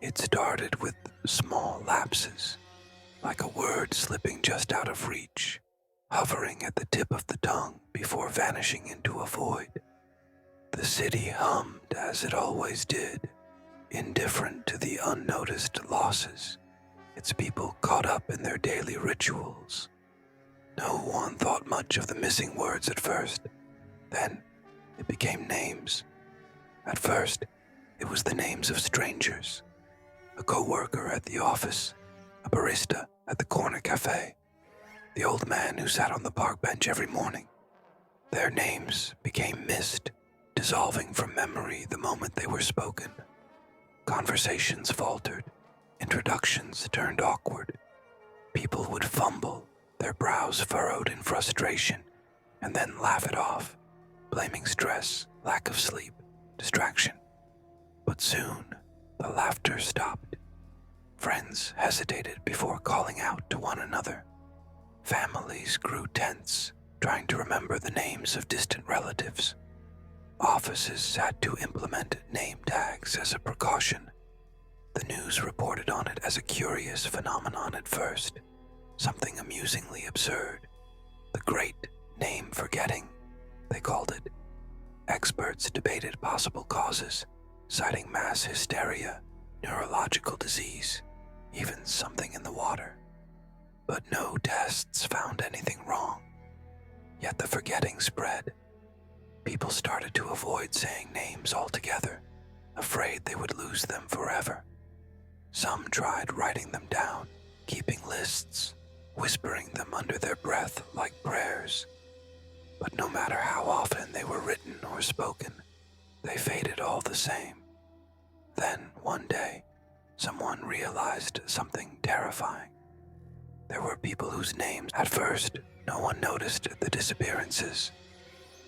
It started with small lapses, like a word slipping just out of reach, hovering at the tip of the tongue before vanishing into a void. The city hummed as it always did, indifferent to the unnoticed losses, its people caught up in their daily rituals. No one thought much of the missing words at first. Then it became names. At first, it was the names of strangers. A co-worker at the office, a barista at the corner cafe, the old man who sat on the park bench every morning. Their names became mist, dissolving from memory the moment they were spoken. Conversations faltered, introductions turned awkward. People would fumble, their brows furrowed in frustration, and then laugh it off, blaming stress, lack of sleep, distraction. But soon, the laughter stopped. Friends hesitated before calling out to one another. Families grew tense, trying to remember the names of distant relatives. Offices had to implement name tags as a precaution. The news reported on it as a curious phenomenon at first, something amusingly absurd. The great name forgetting, they called it. Experts debated possible causes, citing mass hysteria, neurological disease, even something in the water. But no tests found anything wrong. Yet the forgetting spread. People started to avoid saying names altogether, afraid they would lose them forever. Some tried writing them down, keeping lists, whispering them under their breath like prayers. But no matter how often they were written or spoken, they faded all the same. Then, one day, someone realized something terrifying. There were people whose names, at first, no one noticed the disappearances.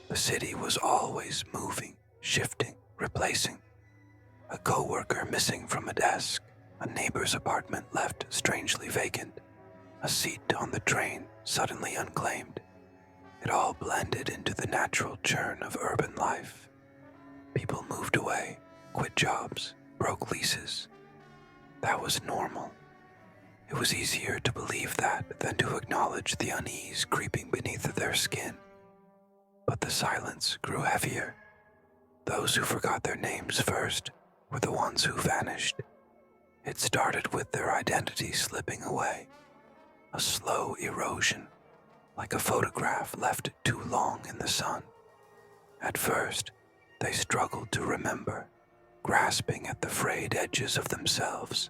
The city was always moving, shifting, replacing. A co-worker missing from a desk, a neighbor's apartment left strangely vacant, a seat on the train suddenly unclaimed. It all blended into the natural churn of urban life. People moved away, quit jobs, broke leases. That was normal. It was easier to believe that than to acknowledge the unease creeping beneath their skin. But the silence grew heavier. Those who forgot their names first were the ones who vanished. It started with their identity slipping away, a slow erosion, like a photograph left too long in the sun. At first, they struggled to remember, grasping at the frayed edges of themselves.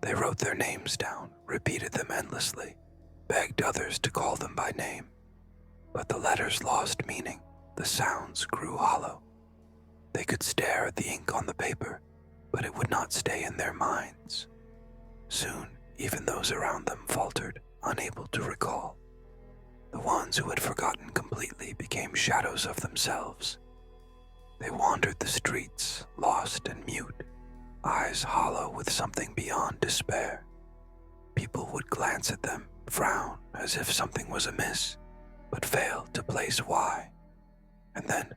They wrote their names down, repeated them endlessly, begged others to call them by name. But the letters lost meaning, the sounds grew hollow. They could stare at the ink on the paper, but it would not stay in their minds. Soon, even those around them faltered, unable to recall. The ones who had forgotten completely became shadows of themselves. They wandered the streets, lost and mute, eyes hollow with something beyond despair. People would glance at them, frown as if something was amiss, but fail to place why. And then,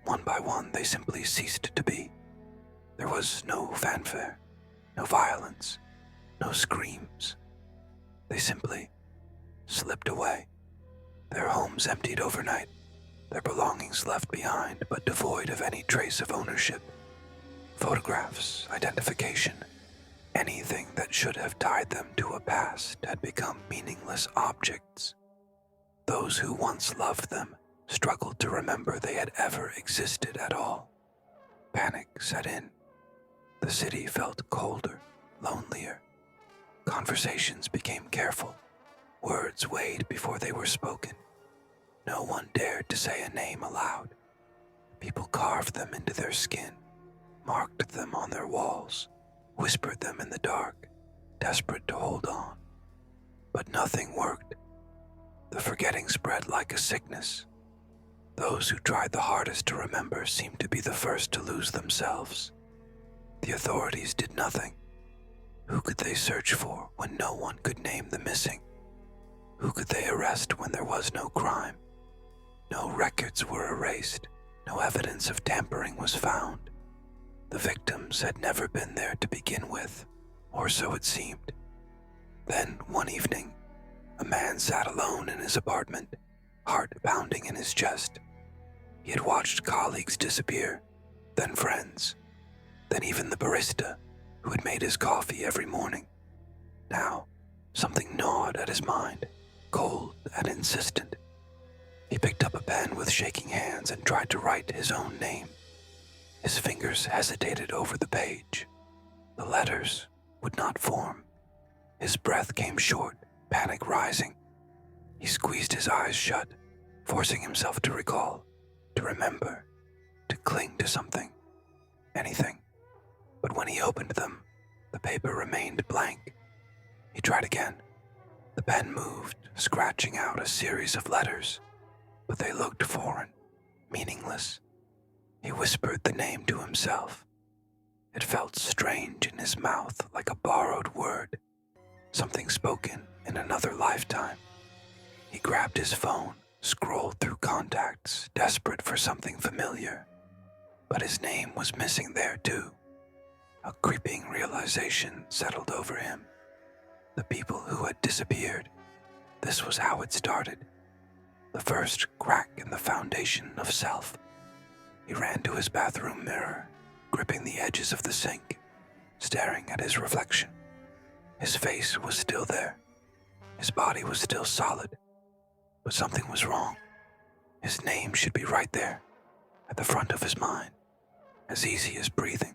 one by one, they simply ceased to be. There was no fanfare, no violence, no screams. They simply slipped away, their homes emptied overnight, their belongings left behind but devoid of any trace of ownership. Photographs, identification, anything that should have tied them to a past had become meaningless objects. Those who once loved them struggled to remember they had ever existed at all. Panic set in. The city felt colder, lonelier. Conversations became careful. Words weighed before they were spoken. No one dared to say a name aloud. People carved them into their skin, marked them on their walls, whispered them in the dark, desperate to hold on. But nothing worked. The forgetting spread like a sickness. Those who tried the hardest to remember seemed to be the first to lose themselves. The authorities did nothing. Who could they search for when no one could name the missing? Who could they arrest when there was no crime? No records were erased. No evidence of tampering was found. The victims had never been there to begin with, or so it seemed. Then, one evening, a man sat alone in his apartment, heart pounding in his chest. He had watched colleagues disappear, then friends, then even the barista who had made his coffee every morning. Now, something gnawed at his mind, cold and insistent. He picked up a pen with shaking hands and tried to write his own name. His fingers hesitated over the page. The letters would not form. His breath came short, panic rising. He squeezed his eyes shut, forcing himself to recall, to remember, to cling to something, anything. But when he opened them, the paper remained blank. He tried again. The pen moved, scratching out a series of letters, but they looked foreign, meaningless. He whispered the name to himself. It felt strange in his mouth, like a borrowed word, something spoken in another lifetime. He grabbed his phone, scrolled through contacts, desperate for something familiar. But his name was missing there too. A creeping realization settled over him. The people who had disappeared, this was how it started. The first crack in the foundation of self. He ran to his bathroom mirror, gripping the edges of the sink, staring at his reflection. His face was still there. His body was still solid. But something was wrong. His name should be right there, at the front of his mind, as easy as breathing.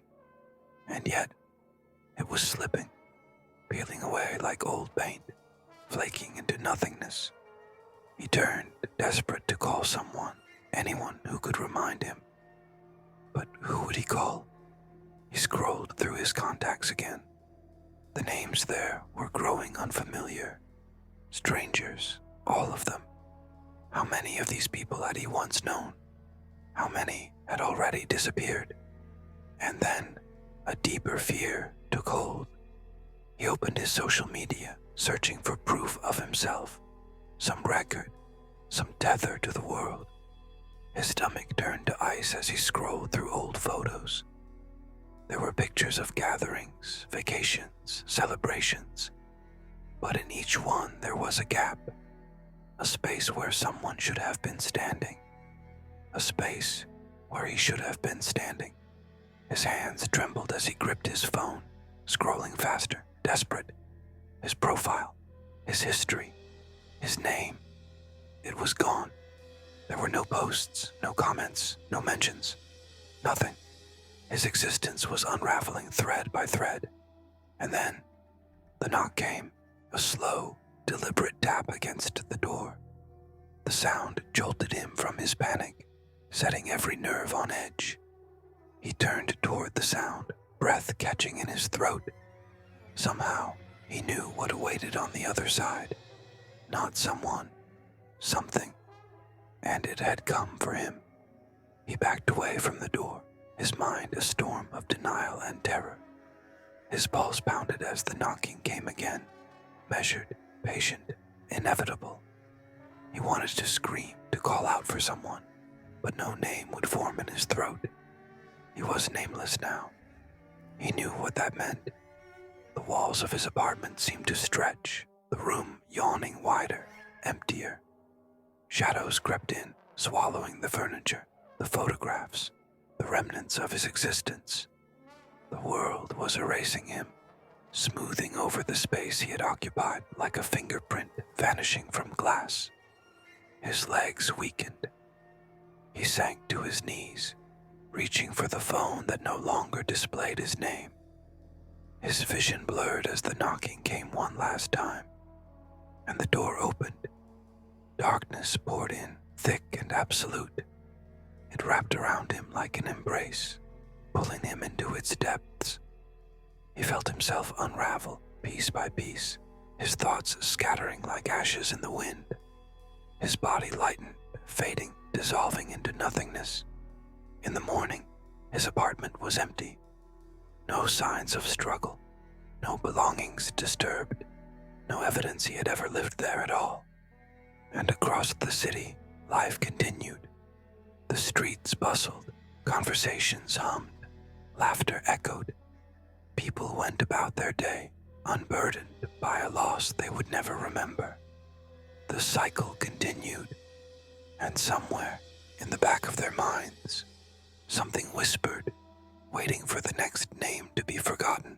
And yet, it was slipping, peeling away like old paint, flaking into nothingness. He turned, desperate to call someone, anyone who could remind him. But who would he call? He scrolled through his contacts again. The names there were growing unfamiliar. Strangers, all of them. How many of these people had he once known? How many had already disappeared? And then, a deeper fear took hold. He opened his social media, searching for proof of himself, some record, some tether to the world. His stomach turned to ice as he scrolled through old photos. There were pictures of gatherings, vacations, celebrations, but in each one there was a gap, a space where someone should have been standing, a space where he should have been standing. His hands trembled as he gripped his phone, scrolling faster, desperate. His profile, his history, his name. It was gone. There were no posts, no comments, no mentions, nothing. His existence was unraveling thread by thread. And then, the knock came, a slow, deliberate tap against the door. The sound jolted him from his panic, setting every nerve on edge. He turned toward the sound, breath catching in his throat. Somehow, he knew what awaited on the other side. Not someone, something. And it had come for him. He backed away from the door, his mind a storm of denial and terror. His pulse pounded as the knocking came again, measured, patient, inevitable. He wanted to scream, to call out for someone, but no name would form in his throat. He was nameless now. He knew what that meant. The walls of his apartment seemed to stretch, the room yawning wider, emptier. Shadows crept in, swallowing the furniture, the photographs, the remnants of his existence. The world was erasing him, smoothing over the space he had occupied like a fingerprint vanishing from glass. His legs weakened. He sank to his knees, reaching for the phone that no longer displayed his name. His vision blurred as the knocking came one last time, and the door opened. Darkness poured in, thick and absolute. It wrapped around him like an embrace, pulling him into its depths. He felt himself unravel, piece by piece, his thoughts scattering like ashes in the wind. His body lightened, fading, dissolving into nothingness. In the morning, his apartment was empty. No signs of struggle, no belongings disturbed, no evidence he had ever lived there at all. And across the city, life continued. The streets bustled, conversations hummed, Laughter echoed. People went about their day, unburdened by a loss they would never remember. The cycle continued, and somewhere in the back of their minds, something whispered, waiting for the next name to be forgotten.